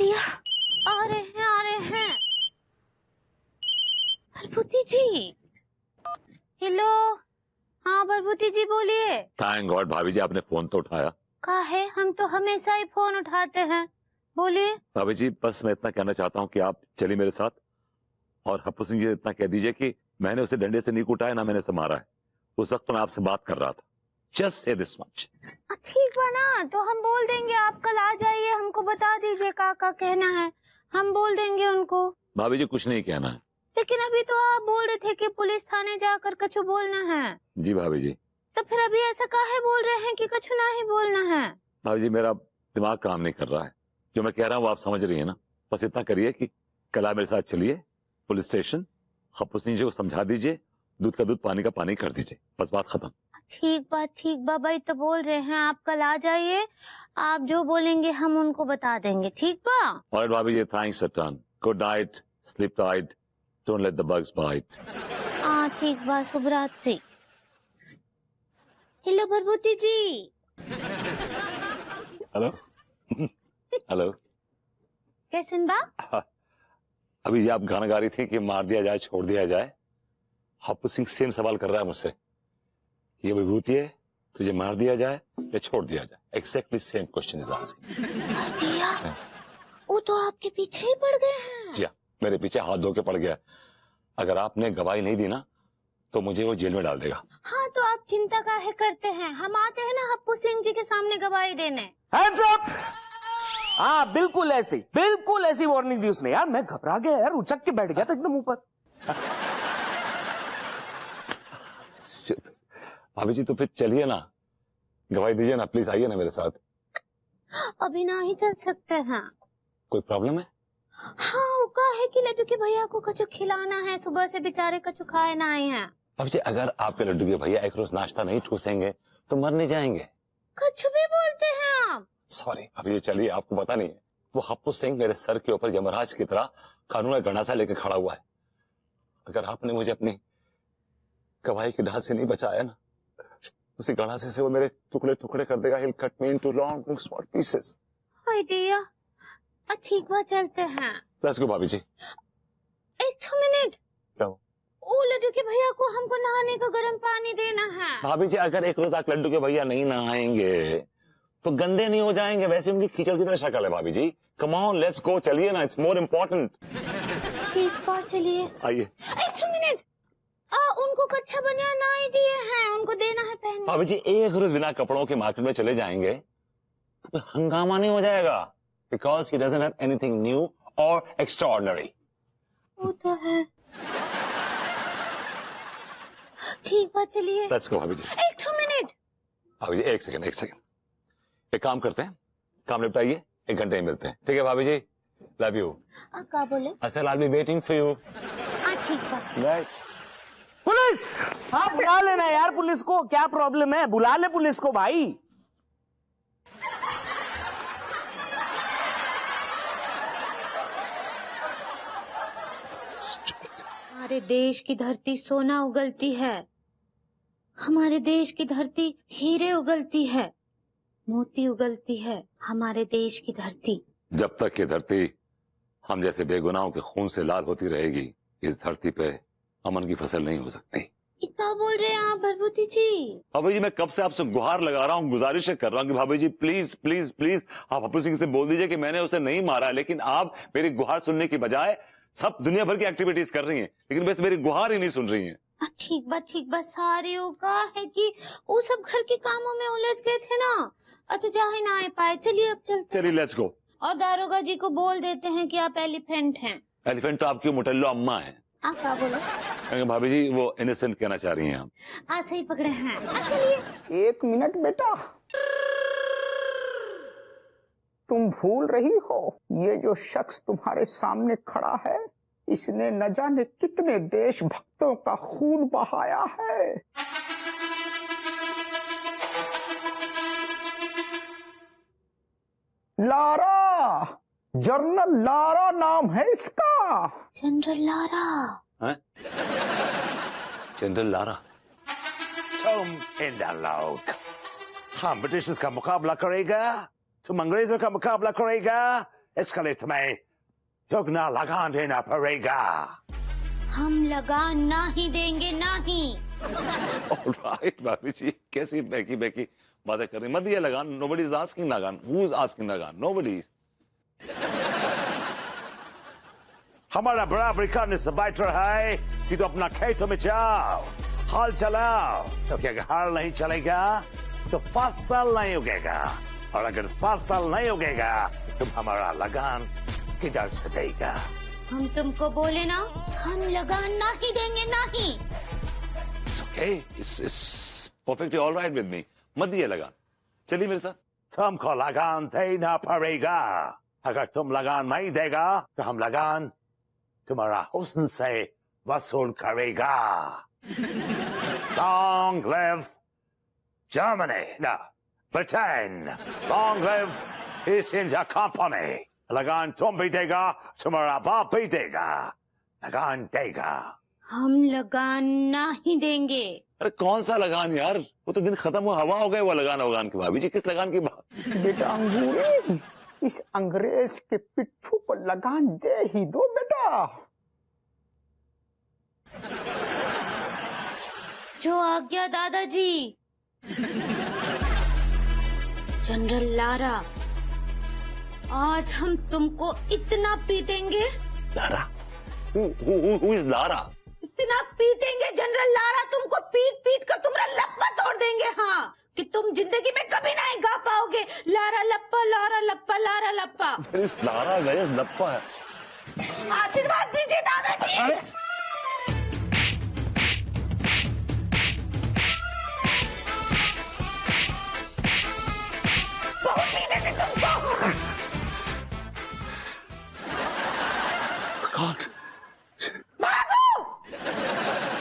दिया, आ रहे हैं। भरभूति जी, हेलो। हाँ भरभूति जी बोलिए। थैंक गॉड भाभी जी आपने फोन तो उठाया। कहा है, हम तो हमेशा ही फोन उठाते हैं, बोलिए। भाभी जी बस मैं इतना कहना चाहता हूँ कि आप चलिए मेरे साथ, और हप्पू सिंह जी इतना कह दीजिए कि मैंने उसे डंडे से नहीं कूटा है, ना मैंने उसे मारा है। उस वक्त तो मैं आपसे बात कर रहा था। Just say this much. ठीक बना, तो हम बोल देंगे, आप कल आ जाइए, हमको बता दीजिए का कहना है, हम बोल देंगे उनको। भाभी जी कुछ नहीं कहना है। लेकिन अभी तो आप बोल रहे थे कि पुलिस थाने जाकर कुछ बोलना है। जी भाभी जी। तो फिर अभी ऐसा काहे बोल रहे हैं कि कुछ ना ही बोलना है? भाभी जी मेरा दिमाग काम नहीं कर रहा है, जो मैं कह रहा हूँ आप समझ रही है ना। बस इतना करिए कि कल आप मेरे साथ चलिए पुलिस स्टेशन, हप्पू सिंह जी को समझा दीजिए, दूध का दूध पानी का पानी कर दीजिए, बस बात खत्म। ठीक भाई तो बोल रहे हैं, आप कल आ जाइए, आप जो बोलेंगे हम उनको बता देंगे, ठीक बा? और भाभी जी thanks a ton, good night, sleep tight, don't let the bugs bite. हाँ ठीक बा, शुभ रात्रि। Hello Bharbhuti ji. Hello hello. कैसे बा? अभी आप गाना गा रही थी कि मार दिया जाए छोड़ दिया जाए। हप्पू सिंह सेम सवाल कर रहा है मुझसे, ये विभूति है, तुझे मार दिया जाए या छोड़ दिया जाए? Exactly same question is asking. वो तो आपके पीछे ही पड़ गए हैं। जी मेरे पीछे हाथ धो के पड़ गया। अगर आपने गवाही नहीं दी ना तो मुझे वो जेल में डाल देगा। हाँ तो आप चिंता काहे करते हैं, हम आते हैं ना हप्पू सिंह जी के सामने गवाही देने। Hands up. हाँ बिल्कुल ऐसी वार्निंग दी उसने यार, मैं घबरा गया यार, उचक के बैठ गया था एकदम ऊपर। भाभी जी तो फिर चलिए ना, गवाही दीजिए ना, प्लीज आइए ना मेरे साथ। अभी ना ही चल सकते हैं। कोई प्रॉब्लम है? हाँ वो कहा है कि लड्डू के भैया को कछु खिलाना है, सुबह से बेचारे कछु खाए ना आए हैं। भाभी जी अगर आपके लड्डू के भैया एक रोज नाश्ता नहीं ठूसेंगे तो मर नहीं जाएंगे। कछु भी बोलते हैं आप। सॉरी अभी ये चलिए, आपको पता नहीं है वो हप्पू सिंह मेरे सर के ऊपर यमराज की तरह कानून का गंडासा लेकर खड़ा हुआ है। अगर आपने मुझे अपनी गवाही की ढाल से नहीं बचाया ना, उसी गंडासे से वो मेरे टुकड़े टुकड़े कर देगा। He'll cut me into long small pieces। हाय दिया, ठीक बात, चलते हैं। लेट्स गो भाभी जी। एक मिनट। क्या? वो लड्डू के भैया को हमको नहाने का गर्म पानी देना है। भाभी जी अगर एक रोज आप लड्डू के भैया नहीं नहाएंगे तो गंदे नहीं हो जाएंगे, वैसे उनकी कीचड़ की तरह शक्ल है। भाभी जी कम ऑन लेट्स गो, चलिए ना, इट्स मोर इम्पोर्टेंट। ठीक बात, चलिए। आइए। एक मिनट, उनको कच्छा बनियान ना ही दिए हैं, उनको देना है पहनने। भाभी जी एक रोज बिना कपड़ों के मार्केट में चले जाएंगे तो कोई हंगामा नहीं हो जाएगा, because he doesn't have anything new और एक्स्ट्राऑर्डिनरी। वो तो है। ठीक बात, चलिए। लेट्स गो भाभी जी। एक मिनट। भाभी जी एक सेकंड, एक काम करते हैं, काम निपटाइए, 1 घंटे में मिलते हैं, ठीक है भाभी जी? Love you. क्या बोले? असल I will be waiting for you. ठीक बात। बाय। पुलिस, हाँ बुला लेना यार पुलिस को, क्या प्रॉब्लम है, बुला ले पुलिस को भाई। हमारे देश की धरती सोना उगलती है, हमारे देश की धरती हीरे उगलती है, मोती उगलती है हमारे देश की धरती। जब तक ये धरती हम जैसे बेगुनाहों के खून से लाल होती रहेगी, इस धरती पे अमन की फसल नहीं हो सकती। क्या बोल रहे हैं आप भरभूति जी? भाभी जी मैं कब से आपसे गुहार लगा रहा हूँ, गुजारिश कर रहा हूँ कि भाभी जी प्लीज प्लीज प्लीज आप हप्पू सिंह से बोल दीजिए कि मैंने उसे नहीं मारा, लेकिन आप मेरी गुहार सुनने की बजाय सब दुनिया भर की एक्टिविटीज कर रही हैं, लेकिन बस मेरी गुहार ही नहीं सुन रही हैं। ठीक बात, सारे का है कि वो सब घर के कामों में उलझ गए थे ना, तो जा ही ना आ पाए। चलिए अब चलते। चलिए लेट्स गो। और दारोगा जी को बोल देते हैं कि आप एलिफेंट हैं। एलिफेंट तो आपकी मुटल्लो अम्मा है। आप क्या बोले? भाभी जी वो इनोसेंट कहना चाह रही हैं आप। सही पकड़े हैं। चलिए। 1 मिनट बेटा, तुम भूल रही हो ये जो शख्स तुम्हारे सामने खड़ा है, इसने न जाने कितने देशभक्तों का खून बहाया है। लारा, जनरल लारा नाम है इसका। General Lara? General Lara? तुम इंडियन लोग हम ब्रिटिशर्स का मुकाबला करेगा, तुम अंग्रेजों का मुकाबला करेगा, इसके लिए तुम्हें दुगना लगान देना पड़ेगा। हम लगान ना ही देंगे, ना ही। ऑलराइट भाभी जी, कैसी बेकी बेकी बातें कर रही, मत ये लगान। नोबडी इज आस्किंग लगान, हु इज आस्किंग लगान? Nobody is. हमारा बराबरी करने से बेहतर है कि तो अपना खेतों में जाओ, हल चलाओ। तो क्या हल नहीं चलेगा तो फसल नहीं उगेगा, और अगर फसल नहीं उगेगा तो हमारा लगान किधर से देगा? हम तुमको बोले ना, हम लगान ना ही देंगे, ना ही। Okay, it's perfectly alright with me. मत दिए लगान, चलिए मेरे साथ। तुमको लगान देना पड़ेगा। अगर तुम लगान नहीं देगा तो हम लगान तुम्हारा हुस्न से वसूल करेगा। Long live Germany, no, Britain. Long live East India Company. लगान तुम भी देगा, तुम्हारा बाप भी देगा। लगान देगा। हम लगान ना ही देंगे। अरे कौन सा लगान यार, वो तो दिन खत्म हुआ, हवा हो गए वो लगान वगान की। भाभी जी किस लगान की बात? बेटा अंगूरी, इस अंग्रेज के पिट्ठू को लगान दे ही दो बेटा। जो आज्ञा दादाजी। जनरल लारा, आज हम तुमको इतना पीटेंगे। लारा? Who is Lara? इतना पीटेंगे जनरल लारा, तुमको पीट पीट कर तुम्हारा लप्पा तोड़ देंगे। हाँ, कि तुम जिंदगी में कभी नहीं गा पाओगे। लारा लप्पा, लारा लप्पा, लारा लप्पा। इस लारा गए लप्पा है। आशीर्वाद दीजिए दादाजी। बहुत पीटेंगे तुमको। God. भागो!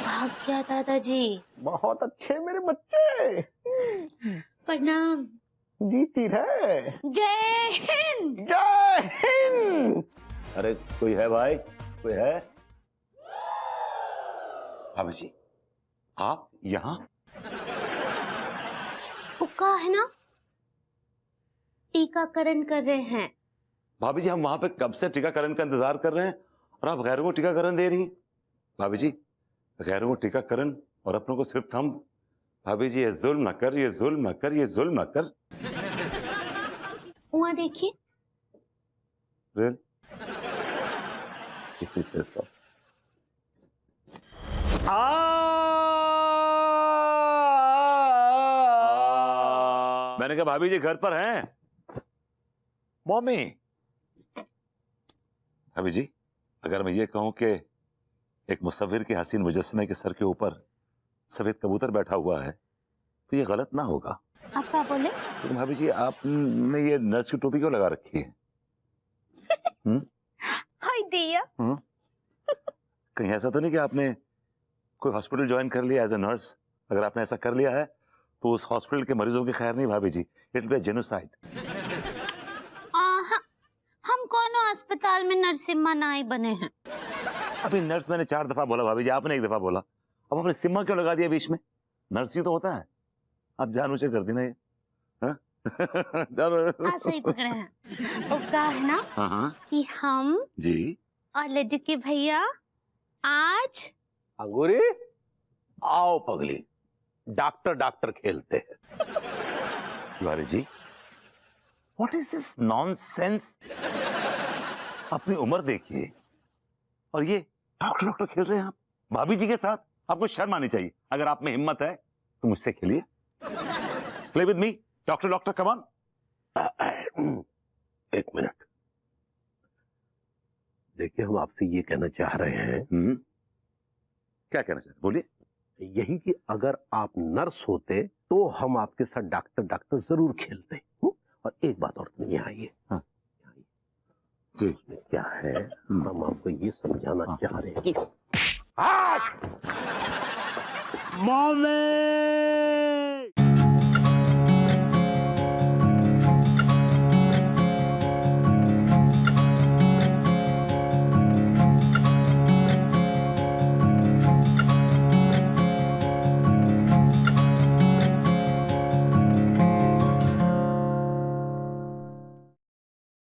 भाग गया दादाजी। बहुत अच्छे मेरे बच्चे। प्रणाम। जीती रहे। जय हिंद। जय हिंद। अरे कोई है भाई, कोई है? भाभी जी आप यहाँ? उका है ना, टीकाकरण कर रहे हैं। भाभी जी हम वहां पे कब से टीकाकरण का इंतजार कर रहे हैं और आप गैरों को टीकाकरण दे रही हैं। भाभी जी गैरों को टीकाकरण और अपनों को सिर्फ थंब। भाभी जी ये जुल्म न कर, ये जुल्म न कर, ये जुल्म न कर। वहाँ देखिए। Really? If you say so. मैंने कहा भाभी जी घर पर हैं? मम्मी, भाभी जी अगर मैं ये कहूं कि एक मुसव्विर के हसीन मुजस्समे के सर के ऊपर सफेद कबूतर बैठा हुआ है तो ये गलत ना होगा। आप क्या बोले? तो भाभी जी आपने ये नर्स की टोपी क्यों लगा रखी है? हाय दिया। कहीं ऐसा तो नहीं कि आपने कोई हॉस्पिटल ज्वाइन कर लिया एज ए नर्स? अगर आपने ऐसा कर लिया है तो उस हॉस्पिटल के मरीजों की खैर नहीं भाभी जी, इट विल बी जेनोसाइड। हम कौन अस्पताल में नरसिम्हा नाई बने हैं? अभी नर्स मैंने 4 दफा बोला भाभी जी, आपने 1 दफा बोला। अब आपने सिम्मा क्यों लगा दिया बीच में? नर्स ही तो होता है। आप जानबूझ कर दी ना ये। ऐसे ही पकड़े हैं। उका है ना हाँ कि हम जी और लड्डू के भैया आज अंगूरी आओ पगली, डॉक्टर डॉक्टर खेलते हैं। Tiwari ji what is this nonsense? अपनी उम्र देखिए और ये डॉक्टर डॉक्टर खेल रहे हैं आप भाभी जी के साथ। आपको शर्म आनी चाहिए। अगर आप में हिम्मत है तो मुझसे खेलिए। Play with me doctor doctor, come on. 1 minute, देखिए हम आपसे ये कहना चाह रहे हैं। क्या कहना चाहते बोलिए। यही कि अगर आप नर्स होते तो हम आपके साथ डॉक्टर डॉक्टर जरूर खेलते। और एक बात और, यहाँ आइए। हाँ जी। क्या है, हम आपको ये समझाना चाह रहे हैं कि मम्मी